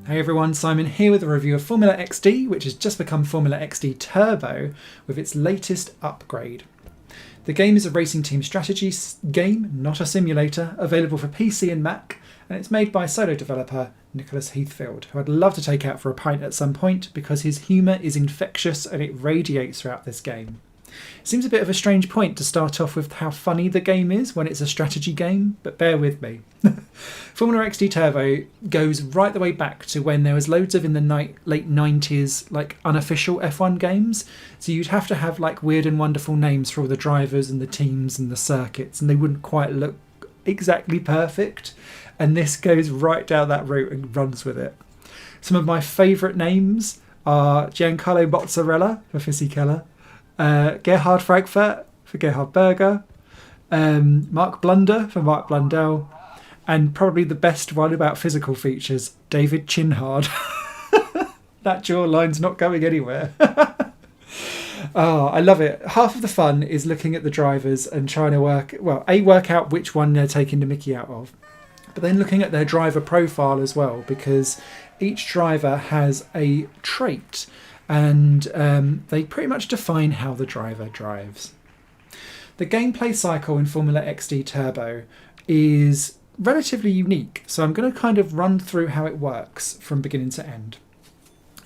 Hey everyone, Simon here with a review of Formula XD, which has just become Formula XD Turbo with its latest upgrade. The game is a racing team strategy game, not a simulator, available for PC and Mac, and it's made by solo developer Nicholas Heathfield, who I'd love to take out for a pint at some point because his humour is infectious and it radiates throughout this game. It seems a bit of a strange point to start off with how funny the game is when it's a strategy game, but bear with me. Formula XD Turbo goes right the way back to when there was loads of in the late 90s like unofficial F1 games, so you'd have to have like weird and wonderful names for all the drivers and the teams and the circuits, and they wouldn't quite look exactly perfect, and this goes right down that route and runs with it. Some of my favourite names are Giancarlo Mozzarella for Fissy Keller, Gerhard Frankfurt for Gerhard Berger, Mark Blunder for Mark Blundell, and probably the best one about physical features, David Chinhard. That jawline's not going anywhere. Oh, I love it. Half of the fun is looking at the drivers and trying to work out which one they're taking the mickey out of, but then looking at their driver profile as well, because each driver has a trait and they pretty much define how the driver drives. The gameplay cycle in Formula XD Turbo is relatively unique, so I'm going to kind of run through how it works from beginning to end.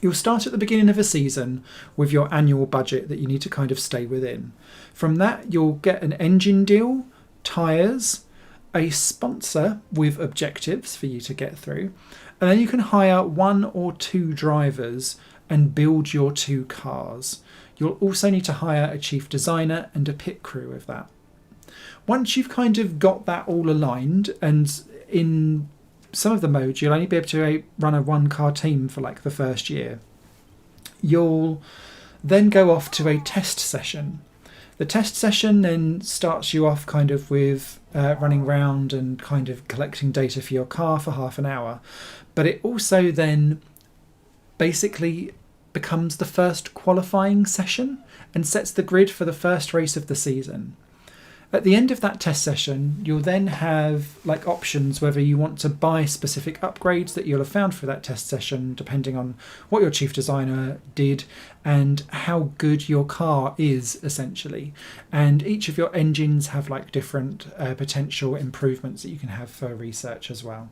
You'll start at the beginning of a season with your annual budget that you need to kind of stay within. From that, you'll get an engine deal, tyres, a sponsor with objectives for you to get through, and then you can hire 1 or 2 drivers and build your 2 cars. You'll also need to hire a chief designer and a pit crew with that. Once you've kind of got that all aligned, and in some of the modes you'll only be able to run a 1-car team for like the first year, you'll then go off to a test session. The test session then starts you off kind of with running around and kind of collecting data for your car for half an hour, but it also then basically becomes the first qualifying session and sets the grid for the first race of the season. At the end of that test session, you'll then have like options whether you want to buy specific upgrades that you'll have found for that test session, depending on what your chief designer did and how good your car is, essentially. And each of your engines have like different potential improvements that you can have for research as well.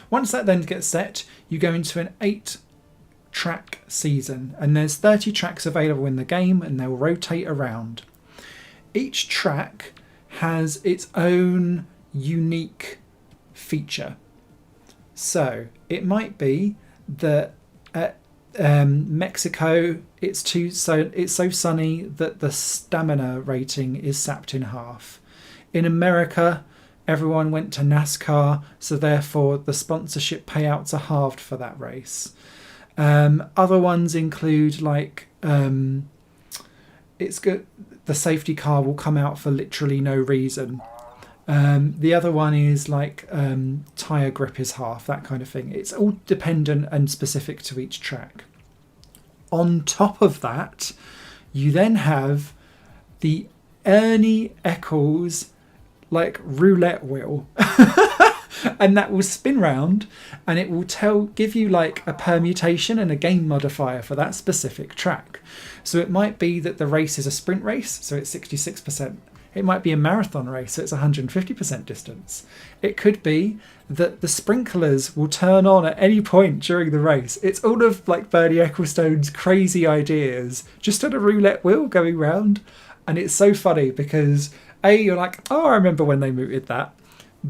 Once that then gets set, you go into an 8-track season, and there's 30 tracks available in the game and they'll rotate around. Each track has its own unique feature. So it might be that at Mexico it's so sunny that the stamina rating is sapped in half. In America, everyone went to NASCAR, so therefore the sponsorship payouts are halved for that race. Other ones include like it's good. The safety car will come out for literally no reason. The other one is like tyre grip is half, that kind of thing. It's all dependent and specific to each track. On top of that, you then have the Ernie Eccles like roulette wheel. And that will spin round and it will give you like a permutation and a game modifier for that specific track. So it might be that the race is a sprint race, so it's 66%. It might be a marathon race, so it's 150% distance. It could be that the sprinklers will turn on at any point during the race. It's all of like Bernie Ecclestone's crazy ideas just on a roulette wheel going round. And it's so funny because A, you're like, oh, I remember when they mooted that.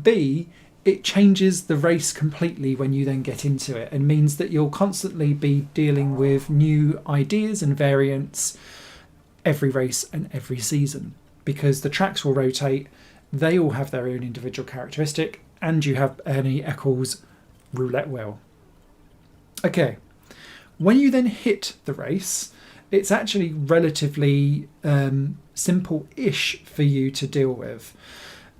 B, it changes the race completely when you then get into it, and means that you'll constantly be dealing with new ideas and variants every race and every season, because the tracks will rotate, they all have their own individual characteristic, and you have Ernie Eccles' roulette wheel. Okay, when you then hit the race, it's actually relatively simple-ish for you to deal with.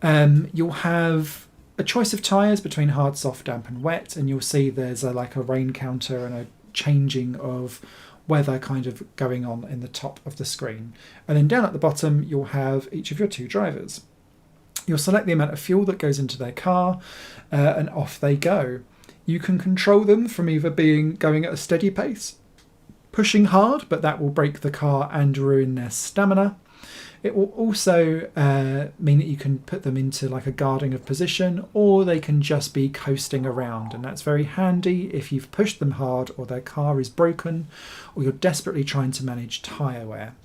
You'll have a choice of tyres between hard, soft, damp and wet, and you'll see there's a rain counter and a changing of weather kind of going on in the top of the screen. And then down at the bottom you'll have each of your 2 drivers. You'll select the amount of fuel that goes into their car and off they go. You can control them from either going at a steady pace, pushing hard, but that will break the car and ruin their stamina. It will also mean that you can put them into like a guarding of position, or they can just be coasting around, and that's very handy if you've pushed them hard or their car is broken or you're desperately trying to manage tyre wear.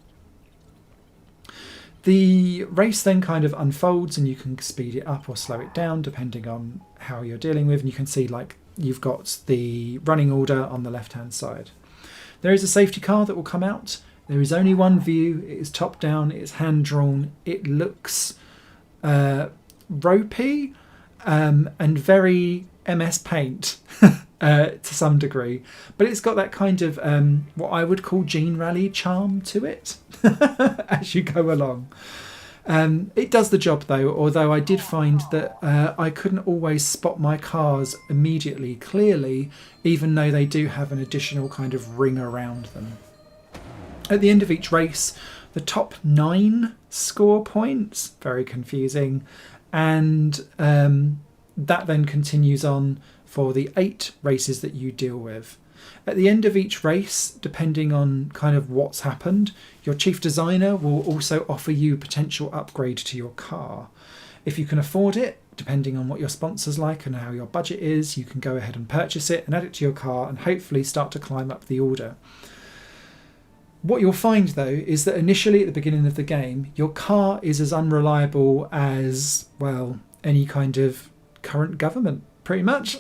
The race then kind of unfolds, and you can speed it up or slow it down depending on how you're dealing with, and you can see like you've got the running order on the left hand side. There is a safety car that will come out. There is only one view. It is top down. It is hand drawn. It looks ropey and very MS Paint to some degree, but it's got that kind of what I would call Gene Rally charm to it as you go along. It does the job though, although I did find that I couldn't always spot my cars immediately clearly, even though they do have an additional kind of ring around them. At the end of each race, the top 9 score points, very confusing, and that then continues on for the 8 races that you deal with. At the end of each race, depending on kind of what's happened, your chief designer will also offer you potential upgrade to your car. If you can afford it, depending on what your sponsor's like and how your budget is, you can go ahead and purchase it and add it to your car and hopefully start to climb up the order. What you'll find though is that initially at the beginning of the game, your car is as unreliable as, well, any kind of current government, pretty much.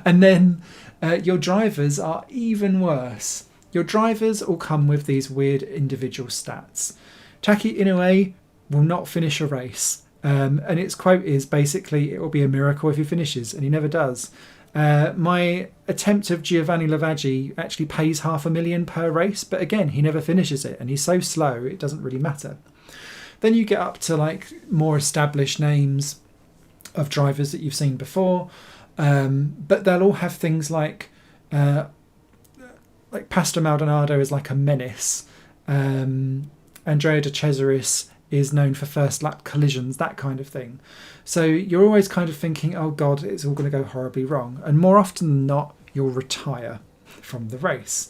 And then your drivers are even worse. Your drivers all come with these weird individual stats. Taki Inoue will not finish a race. And its quote is basically, it will be a miracle if he finishes, and he never does. My attempt of Giovanni Lavaggi actually pays $500,000 per race, but again, he never finishes it, and he's so slow, it doesn't really matter. Then you get up to like more established names of drivers that you've seen before, but they'll all have things like Pastor Maldonado is like a menace. Andrea De Cesaris is known for first lap collisions, that kind of thing. So you're always kind of thinking, oh God, it's all going to go horribly wrong. And more often than not, you'll retire from the race.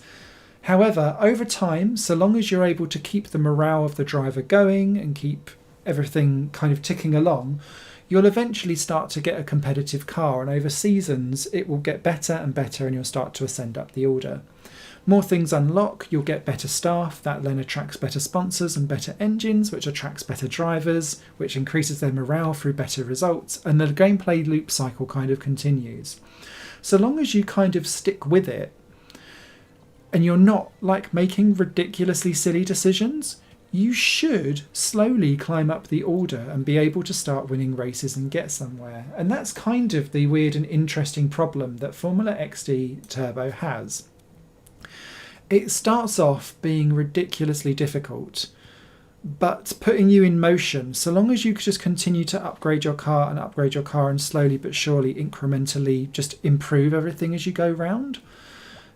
However, over time, so long as you're able to keep the morale of the driver going and keep everything kind of ticking along, you'll eventually start to get a competitive car. And over seasons, it will get better and better, and you'll start to ascend up the order. More things unlock, you'll get better staff, that then attracts better sponsors and better engines, which attracts better drivers, which increases their morale through better results, and the gameplay loop cycle kind of continues. So long as you kind of stick with it, and you're not like making ridiculously silly decisions, you should slowly climb up the order and be able to start winning races and get somewhere. And that's kind of the weird and interesting problem that Formula XD Turbo has. It starts off being ridiculously difficult, but putting you in motion, so long as you just continue to upgrade your car and slowly but surely incrementally just improve everything as you go round.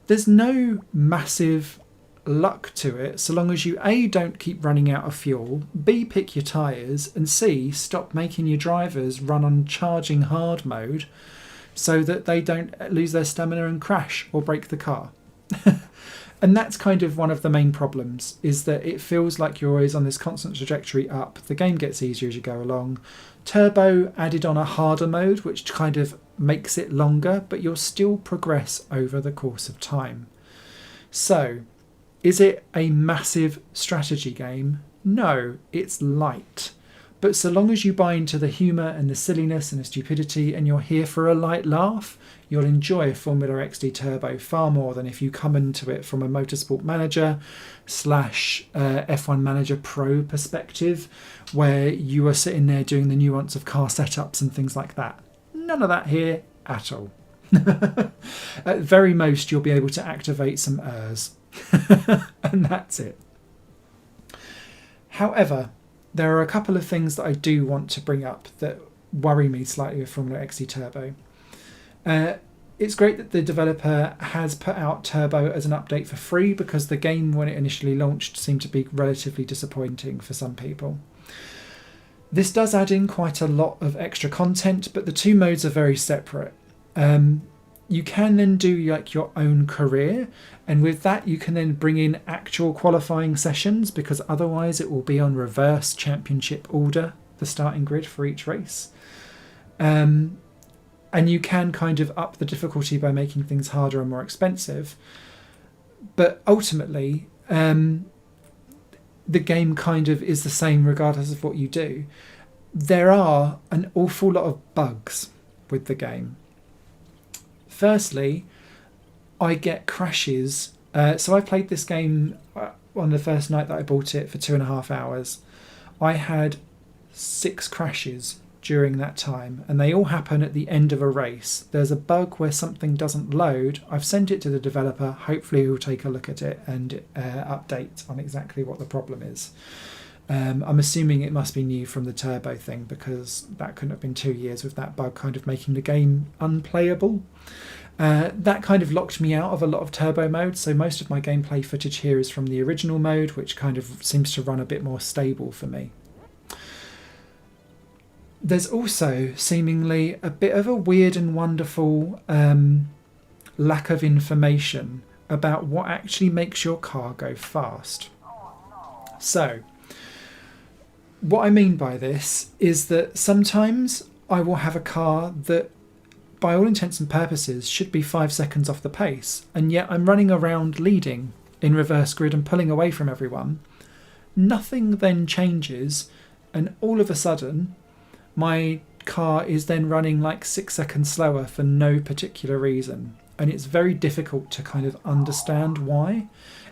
There's no massive luck to it, so long as you A, don't keep running out of fuel, B, pick your tyres, and C, stop making your drivers run on charging hard mode so that they don't lose their stamina and crash or break the car. And that's kind of one of the main problems, is that it feels like you're always on this constant trajectory up. The game gets easier as you go along. Turbo added on a harder mode, which kind of makes it longer, but you'll still progress over the course of time. So, is it a massive strategy game? No, it's light. But so long as you buy into the humour and the silliness and the stupidity, and you're here for a light laugh, you'll enjoy Formula XD Turbo far more than if you come into it from a Motorsport Manager / F1 Manager Pro perspective, where you are sitting there doing the nuance of car setups and things like that. None of that here at all. At very most, you'll be able to activate some ERS. And that's it. However, there are a couple of things that I do want to bring up that worry me slightly with Formula XD Turbo. It's great that the developer has put out Turbo as an update for free, because the game, when it initially launched, seemed to be relatively disappointing for some people. This does add in quite a lot of extra content, but the two modes are very separate. you can then do like your own career, and with that you can then bring in actual qualifying sessions, because otherwise it will be on reverse championship order, the starting grid for each race. And you can kind of up the difficulty by making things harder and more expensive. But ultimately, the game kind of is the same regardless of what you do. There are an awful lot of bugs with the game. Firstly, I get crashes. So I played this game on the first night that I bought it for 2.5 hours. I had 6 crashes during that time, and they all happen at the end of a race. There's a bug where something doesn't load. I've sent it to the developer. Hopefully he'll take a look at it and update on exactly what the problem is. I'm assuming it must be new from the turbo thing, because that couldn't have been 2 years with that bug kind of making the game unplayable. That kind of locked me out of a lot of turbo modes, so most of my gameplay footage here is from the original mode, which kind of seems to run a bit more stable for me. There's also seemingly a bit of a weird and wonderful lack of information about what actually makes your car go fast. So, what I mean by this is that sometimes I will have a car that, by all intents and purposes, should be 5 seconds off the pace, and yet I'm running around leading in reverse grid and pulling away from everyone. Nothing then changes, and all of a sudden my car is then running like 6 seconds slower for no particular reason, and it's very difficult to kind of understand why.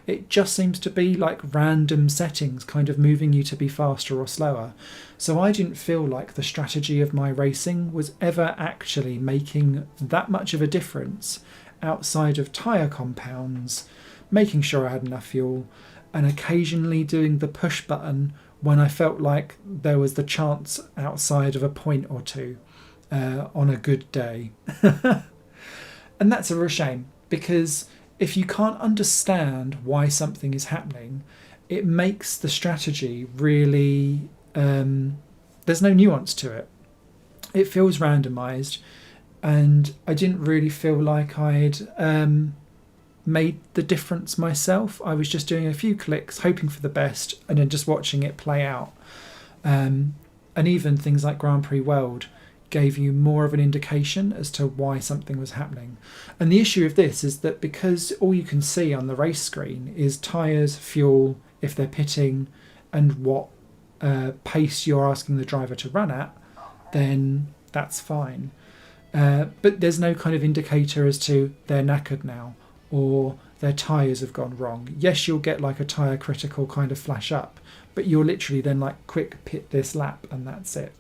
It just seems to be like random settings kind of moving you to be faster or slower. So I didn't feel like the strategy of my racing was ever actually making that much of a difference outside of tyre compounds, making sure I had enough fuel, and occasionally doing the push button when I felt like there was the chance outside of a point or two on a good day. And that's a real shame, because if you can't understand why something is happening, it makes the strategy really... there's no nuance to it. It feels randomised, and I didn't really feel like I'd made the difference myself. I was just doing a few clicks, hoping for the best, and then just watching it play out. And even things like Grand Prix World gave you more of an indication as to why something was happening. And the issue of this is that because all you can see on the race screen is tyres, fuel, if they're pitting, and what pace you're asking the driver to run at, then that's fine. But there's no kind of indicator as to they're knackered now, or their tyres have gone wrong. Yes, you'll get like a tyre critical kind of flash up, but you're literally then like, quick pit this lap, and that's it.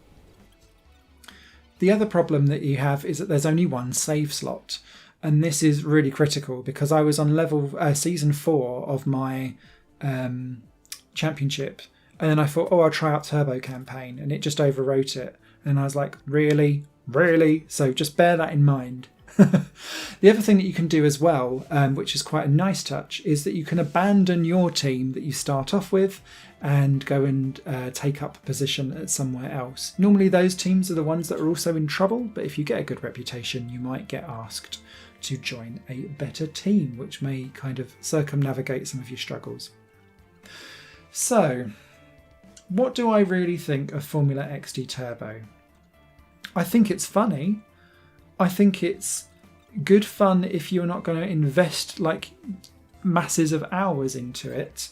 The other problem that you have is that there's only one save slot, and this is really critical, because I was on season 4 of my championship, and then I thought, I'll try out Turbo Campaign, and it just overwrote it, and I was like, really? So just bear that in mind. The other thing that you can do as well, which is quite a nice touch, is that you can abandon your team that you start off with and go and take up a position at somewhere else. Normally those teams are the ones that are also in trouble, but if you get a good reputation, you might get asked to join a better team, which may kind of circumnavigate some of your struggles. So, what do I really think of Formula XD Turbo? I think it's funny. I think it's good fun if you're not going to invest like masses of hours into it.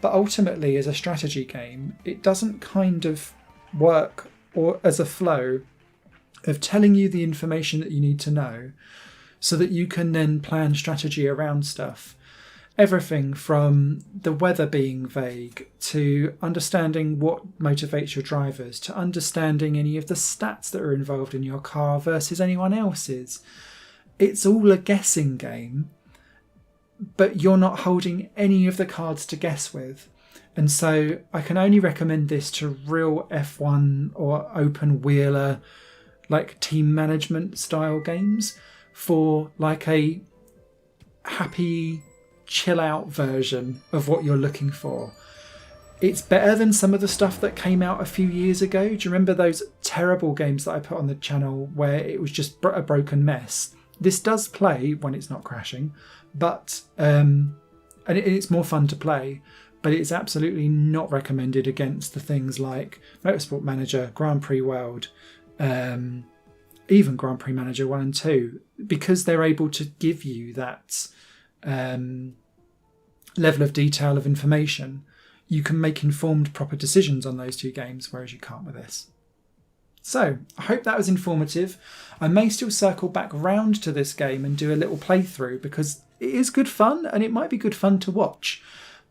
But ultimately, as a strategy game, it doesn't kind of work or as a flow of telling you the information that you need to know so that you can then plan strategy around stuff. Everything from the weather being vague, to understanding what motivates your drivers, to understanding any of the stats that are involved in your car versus anyone else's. It's all a guessing game, but you're not holding any of the cards to guess with. And so I can only recommend this to real F1 or open wheeler, like team management style games, for like a happy, chill out version of what you're looking for. It's better than some of the stuff that came out a few years ago. Do you remember those terrible games that I put on the channel where it was just a broken mess? This does play when it's not crashing, but and it's more fun to play, but it's absolutely not recommended against the things like Motorsport Manager, Grand Prix World, even Grand Prix Manager 1 and 2, because they're able to give you that level of detail of information. You can make informed, proper decisions on those two games, whereas you can't with this. So, I hope that was informative. I may still circle back round to this game and do a little playthrough, because it is good fun and it might be good fun to watch.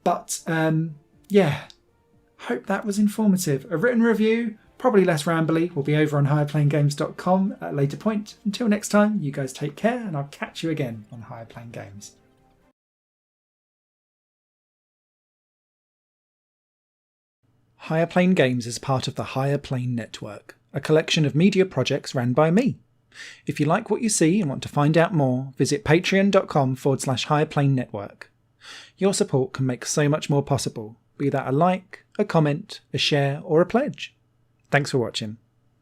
But, hope that was informative. A written review, probably less rambly, will be over on higherplayinggames.com at a later point. Until next time, you guys take care, and I'll catch you again on Higher Playing Games. Higher Plane Games is part of the Higher Plane Network, a collection of media projects ran by me. If you like what you see and want to find out more, visit patreon.com/Higher Plane Network. Your support can make so much more possible, be that a like, a comment, a share, or a pledge. Thanks for watching.